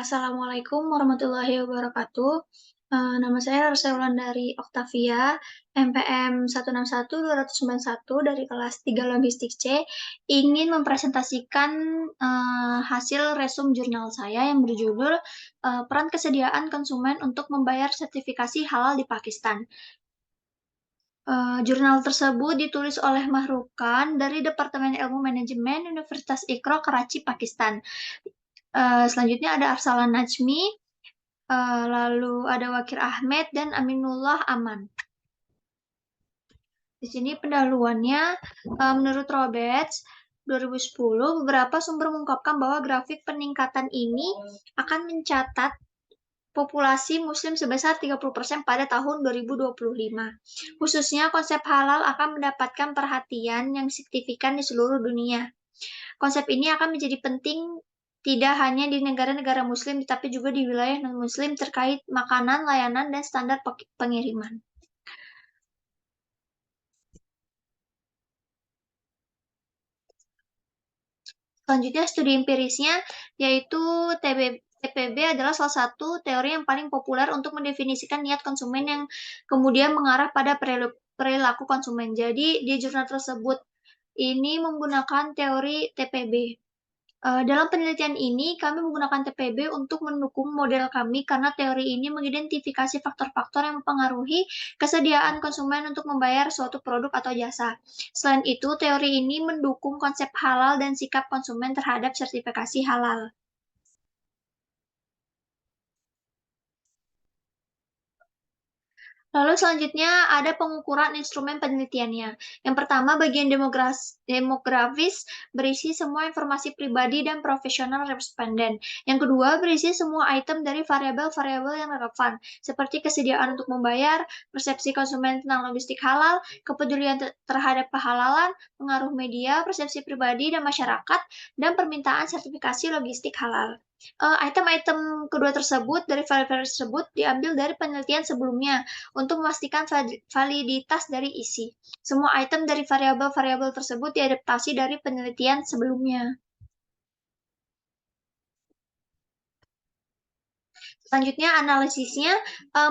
Assalamualaikum warahmatullahi wabarakatuh. Nama saya Rosa Wulandari Oktavia, NPM 161-291 dari kelas 3 Logistik C, ingin mempresentasikan hasil resum jurnal saya yang berjudul Peran Kesediaan Konsumen untuk Membayar Sertifikasi Halal di Pakistan. Jurnal tersebut ditulis oleh Mahrukan dari Departemen Ilmu Manajemen Universitas Iqra, Karachi, Pakistan. Selanjutnya ada Arsalan Najmi, lalu ada Wakir Ahmed dan Aminullah Aman. Di sini pendahuluannya, menurut Roberts 2010, beberapa sumber mengungkapkan bahwa grafik peningkatan ini akan mencatat populasi muslim sebesar 30% pada tahun 2025. Khususnya konsep halal akan mendapatkan perhatian yang signifikan di seluruh dunia. Konsep ini akan menjadi penting tidak hanya di negara-negara muslim, tetapi juga di wilayah non-muslim terkait makanan, layanan, dan standar pengiriman. Selanjutnya, studi empirisnya, yaitu TPB adalah salah satu teori yang paling populer untuk mendefinisikan niat konsumen yang kemudian mengarah pada perilaku konsumen. Jadi, di jurnal tersebut ini menggunakan teori TPB. Dalam penelitian ini, kami menggunakan TPB untuk mendukung model kami karena teori ini mengidentifikasi faktor-faktor yang mempengaruhi kesediaan konsumen untuk membayar suatu produk atau jasa. Selain itu, teori ini mendukung konsep halal dan sikap konsumen terhadap sertifikasi halal. Lalu selanjutnya ada pengukuran instrumen penelitiannya. Yang pertama, bagian demografis berisi semua informasi pribadi dan profesional responden. Yang kedua, berisi semua item dari variabel-variabel yang relevan, seperti kesediaan untuk membayar, persepsi konsumen tentang logistik halal, kepedulian terhadap kehalalan, pengaruh media, persepsi pribadi dan masyarakat, dan permintaan sertifikasi logistik halal. Item-item kedua tersebut dari variabel tersebut diambil dari penelitian sebelumnya untuk memastikan validitas dari isi. Semua item dari variabel-variabel tersebut diadaptasi dari penelitian sebelumnya. Selanjutnya analisisnya,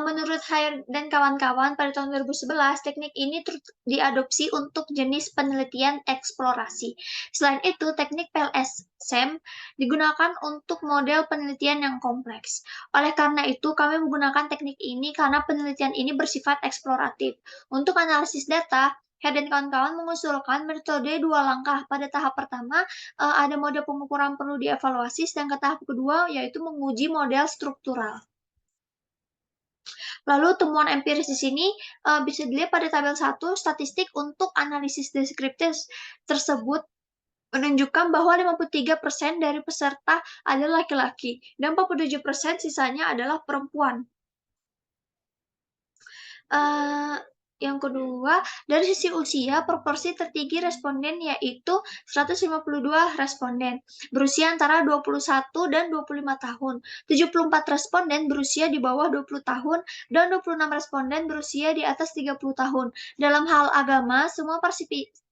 menurut Hair dan kawan-kawan pada tahun 2011, teknik ini diadopsi untuk jenis penelitian eksplorasi. Selain itu, teknik PLS-SEM digunakan untuk model penelitian yang kompleks. Oleh karena itu, kami menggunakan teknik ini karena penelitian ini bersifat eksploratif. Untuk analisis data, Head dan kawan-kawan mengusulkan metode dua langkah. Pada tahap pertama, ada model pengukuran perlu dievaluasi, sedangkan tahap kedua yaitu menguji model struktural. Lalu temuan empiris di sini bisa dilihat pada tabel 1, statistik untuk analisis deskriptif tersebut menunjukkan bahwa 53% dari peserta adalah laki-laki dan 47% sisanya adalah perempuan. Yang kedua, dari sisi usia, proporsi tertinggi responden yaitu 152 responden berusia antara 21 dan 25 tahun. 74 responden berusia di bawah 20 tahun dan 26 responden berusia di atas 30 tahun. Dalam hal agama, semua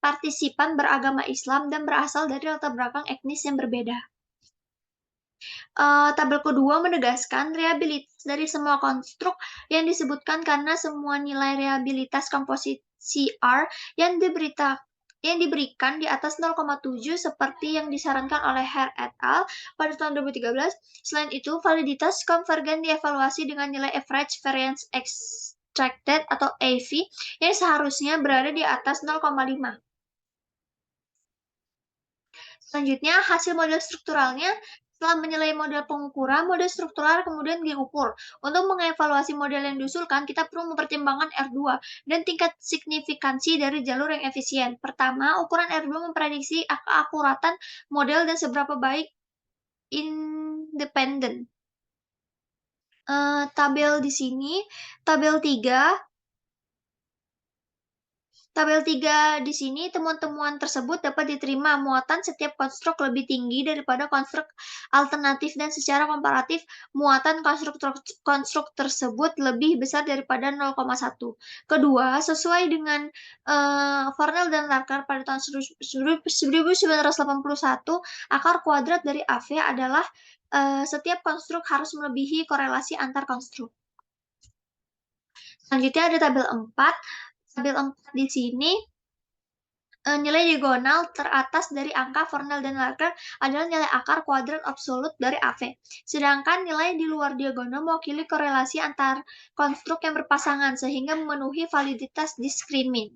partisipan beragama Islam dan berasal dari latar belakang etnis yang berbeda. Tabel kedua menegaskan rehabilitas dari semua konstruk yang disebutkan karena semua nilai rehabilitas komposisi R yang diberikan di atas 0,7 seperti yang disarankan oleh Hare et al. Pada tahun 2013. Selain itu, validitas konvergen dievaluasi dengan nilai average variance extracted atau AV yang seharusnya berada di atas 0,5. Selanjutnya, hasil model strukturalnya. Setelah menilai model pengukuran, model struktural kemudian diukur. Untuk mengevaluasi model yang diusulkan, kita perlu mempertimbangkan R2 dan tingkat signifikansi dari jalur yang efisien. Pertama, ukuran R2 memprediksi keakuratan model dan seberapa baik independen. Tabel di sini, tabel 3 Tabel 3 di sini, temuan-temuan tersebut dapat diterima muatan setiap konstruk lebih tinggi daripada konstruk alternatif dan secara komparatif muatan konstruk tersebut lebih besar daripada 0,1. Kedua, sesuai dengan Fornell dan Larker pada tahun 1981, akar kuadrat dari AV adalah setiap konstruk harus melebihi korelasi antar konstruk. Selanjutnya ada tabel 4. Tabel 4 di sini nilai diagonal teratas dari angka Fornell dan Larker adalah nilai akar kuadrat absolut dari AV. Sedangkan nilai di luar diagonal mewakili korelasi antar konstruk yang berpasangan sehingga memenuhi validitas diskrimin.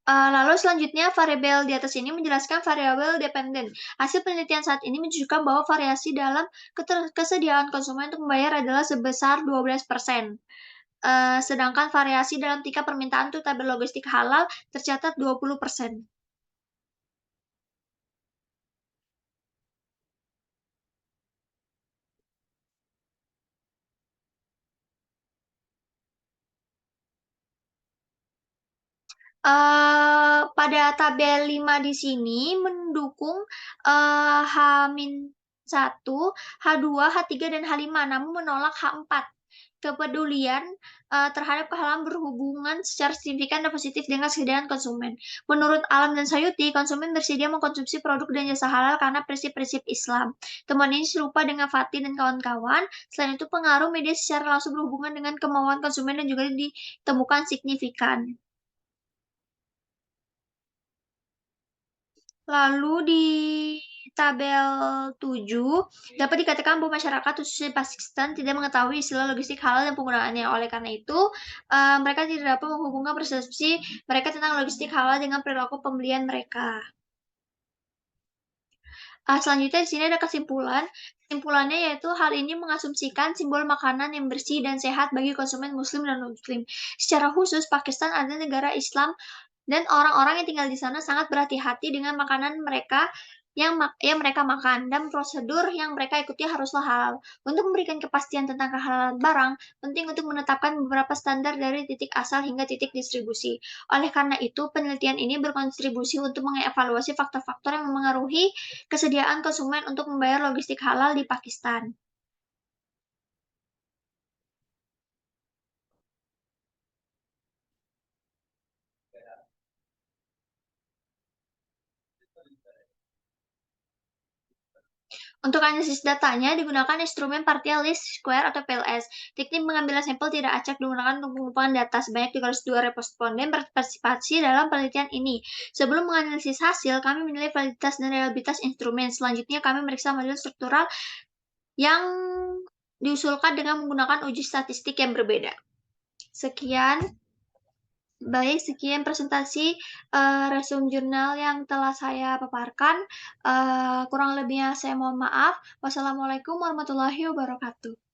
Lalu selanjutnya variabel di atas ini menjelaskan variabel dependen. Hasil penelitian saat ini menunjukkan bahwa variasi dalam kesediaan konsumen untuk membayar adalah sebesar 12%. Sedangkan variasi dalam tingkat permintaan untuk tabel logistik halal tercatat 20%. Pada tabel 5 di sini mendukung H-1, H2, H3, dan H5, namun menolak H4. Kepedulian terhadap kehalalan berhubungan secara signifikan dan positif dengan kesediaan konsumen. Menurut Alam dan Sayuti, konsumen bersedia mengkonsumsi produk dan jasa halal karena prinsip-prinsip Islam. Temuan ini serupa dengan Fatih dan kawan-kawan. Selain itu, pengaruh media secara langsung berhubungan dengan kemauan konsumen dan juga ditemukan signifikan. Lalu di tabel 7 dapat dikatakan bahwa masyarakat khususnya Pakistan tidak mengetahui istilah logistik halal dan penggunaannya. Oleh karena itu, mereka tidak dapat menghubungkan persepsi mereka tentang logistik halal dengan perilaku pembelian mereka. Selanjutnya di sini ada kesimpulan. Kesimpulannya yaitu hal ini mengasumsikan simbol makanan yang bersih dan sehat bagi konsumen muslim dan non-muslim. Secara khusus, Pakistan adalah negara Islam dan orang-orang yang tinggal di sana sangat berhati-hati dengan makanan mereka yang mereka makan dan prosedur yang mereka ikuti haruslah halal. Untuk memberikan kepastian tentang kehalalan barang, penting untuk menetapkan beberapa standar dari titik asal hingga titik distribusi. Oleh karena itu, penelitian ini berkontribusi untuk mengevaluasi faktor-faktor yang memengaruhi kesediaan konsumen untuk membayar logistik halal di Pakistan. Untuk analisis datanya digunakan instrumen partial least square atau PLS. Teknik pengambilan sampel tidak acak digunakan untuk pengumpulan data. Sebanyak 302 responden berpartisipasi dalam penelitian ini. Sebelum menganalisis hasil, kami menilai validitas dan reliabilitas instrumen. Selanjutnya, kami meriksa model struktural yang diusulkan dengan menggunakan uji statistik yang berbeda. Sekian. Baik, sekian presentasi resume jurnal yang telah saya paparkan. Kurang lebihnya saya mohon maaf. Wassalamualaikum warahmatullahi wabarakatuh.